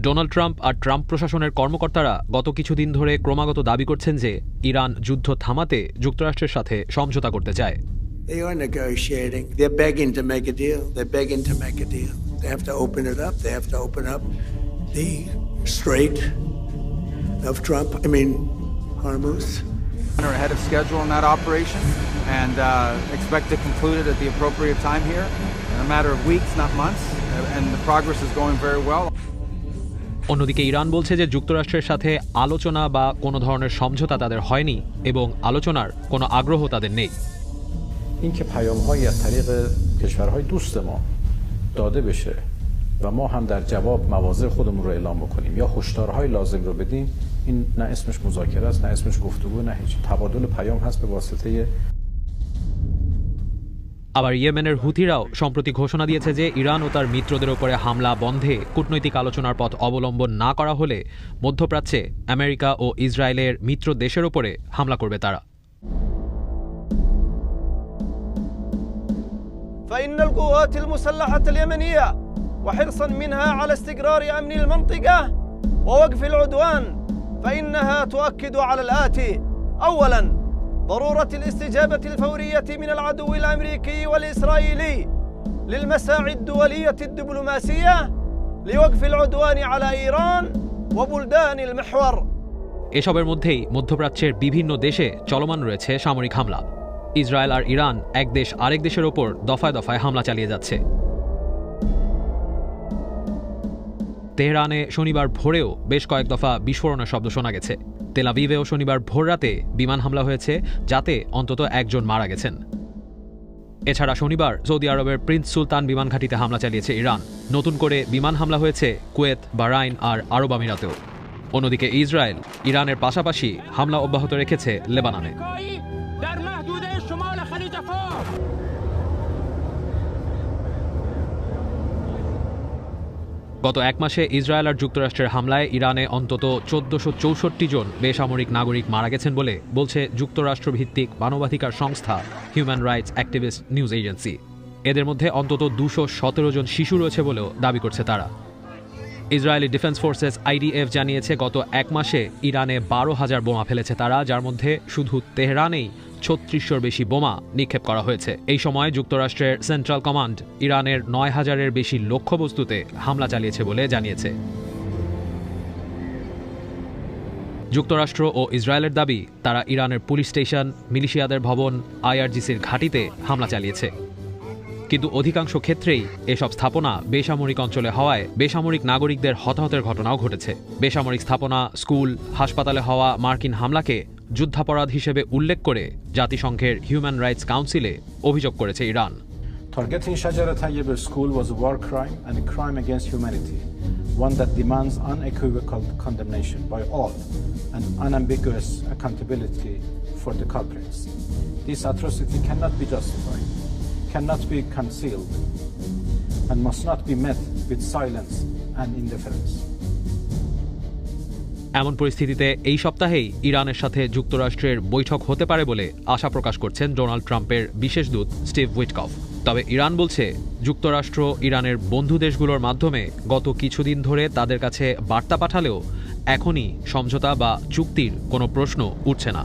Donald Trump আর Trump প্রশাসনের কর্মকর্তারা গত কিছুদিন ধরে ক্রমাগত দাবি করছেন যে ইরান যুদ্ধ থামাতে যুক্তরাষ্ট্রের সাথে সমঝোতা করতে চায়। They are negotiating. They're begging to make a deal. They're begging to make a deal. They have to open it up. They have to open up the Strait of Hormuz. We're ahead of schedule in that operation and expect to conclude it at the appropriate time here in a matter of weeks, not months, and the progress is going very well. অন্যদিকে Iran বলছে যে যুক্তরাষ্ট্রের সাথে আলোচনা বা কোনো ধরনের সমঝোতা তাদের হয়নি এবং আলোচনার কোনো আগ্রহ তাদের নেই। اینکه پیام‌هایی از طریق کشورهای دوست ما داده بشه و ما هم در جواب مواضع خودمون رو اعلام بکنیم یا هشدارهای لازم رو بدیم، این نه اسمش مذاکره است، نه اسمش گفتگو، نه هیچ. تبادل پیام هست به واسطه আবার ইয়েমেনের হুথিরাও সম্প্রতি ঘোষণা দিয়েছে যে ইরান ও তার মিত্রদের উপরে হামলা বন্ধে কূটনৈতিক আলোচনার পথ অবলম্বন না করা হলে মধ্যপ্রাচ্যে আমেরিকা ও ইসরায়েলের মিত্র দেশের উপরে হামলা করবে তারা। فإن القوات المسلحة اليمنية وحرصا منها على استقرار أمن المنطقة ووقف العدوان فإنها تؤكد على الآتي: أولاً ضرورة الاستجابة الفورية من العدو الأمريكي والإسرائيلي للمساعي الدولية الدبلوماسية لوقف العدوان على إيران وبلدان المحور। এসবের মধ্যেই মধ্যপ্রাচ্যের বিভিন্ন দেশে চলমান রয়েছে সামরিক হামলা। ইসরায়েল আর ইরান এক দেশ আরেক দেশের ওপর দফায় দফায় হামলা চালিয়ে যাচ্ছে। তেহরানে শনিবার ভোরেও বেশ কয়েক দফা বিস্ফোরণের শব্দ শোনা গেছে। তেল আভিভেও শনিবার ভোররাতে বিমান হামলা হয়েছে, যাতে অন্তত একজন মারা গেছেন। এছাড়া শনিবার সৌদি আরবের প্রিন্স সুলতান বিমান ঘাঁটিতে হামলা চালিয়েছে ইরান। নতুন করে বিমান হামলা হয়েছে কুয়েত, বাহরাইন আর আরব আমিরাতেও। অন্যদিকে ইসরায়েল ইরানের পাশাপাশি হামলা অব্যাহত রেখেছে লেবাননে। গত এক মাসে ইসরায়েল আর যুক্তরাষ্ট্রের হামলায় ইরানে অন্তত ১৪৬৪ জন বেসামরিক নাগরিক মারা গেছেন বলে বলছে যুক্তরাষ্ট্রভিত্তিক মানবাধিকার সংস্থা human rights activist news agency. এদের মধ্যে অন্তত ২১৭ জন শিশু রয়েছে বলেও দাবি করছে তারা। ইসরায়েলি ডিফেন্স ফোর্সেস আইডিএফ জানিয়েছে গত এক মাসে ইরানে ১২,০০০ বোমা ফেলেছে তারা, যার মধ্যে শুধু তেহরানেই ৩৬০০র বেশি বোমা নিক্ষেপ করা হয়েছে। এই সময় যুক্তরাষ্ট্রের সেন্ট্রাল কমান্ড ইরানের ৯,০০০-এর বেশি লক্ষ্যবস্তুতে হামলা চালিয়েছে বলে জানিয়েছে। যুক্তরাষ্ট্র ও ইসরায়েলের দাবি তারা ইরানের পুলিশ স্টেশন, মিলিশিয়াদের ভবন, আইআরজিসির ঘাঁটিতে হামলা চালিয়েছে। কিন্তু অধিকাংশ ক্ষেত্রেই এসব স্থাপনা বেসামরিক অঞ্চলে হওয়ায় বেসামরিক নাগরিকদের হতাহতের ঘটনাও ঘটেছে। বেসামরিক স্থাপনা, স্কুল, হাসপাতালে হওয়া মার্কিন হামলাকে যুদ্ধাপরাধ হিসেবে উল্লেখ করে জাতিসংঘের হিউম্যান রাইটস কাউন্সিলে অভিযোগ করেছে Iran. Targeting Shajara Tayyib school was a war crime and a crime against humanity, one that demands unequivocal condemnation by all and unambiguous accountability for the culprits. This atrocity cannot be justified, cannot be concealed, and must not be met with silence and indifference. এমন পরিস্থিতিতে এই সপ্তাহেই ইরানের সাথে যুক্তরাষ্ট্রের বৈঠক হতে পারে বলে আশা প্রকাশ করছেন ডোনাল্ড ট্রাম্পের বিশেষ দূত স্টিভ উইটকফ। তবে ইরান বলছে যুক্তরাষ্ট্র ইরানের বন্ধু দেশগুলোর মাধ্যমে গত কিছুদিন ধরে তাদের কাছে বার্তা পাঠালেও এখনই সমঝোতা বা চুক্তির কোনো প্রশ্ন উঠছে না।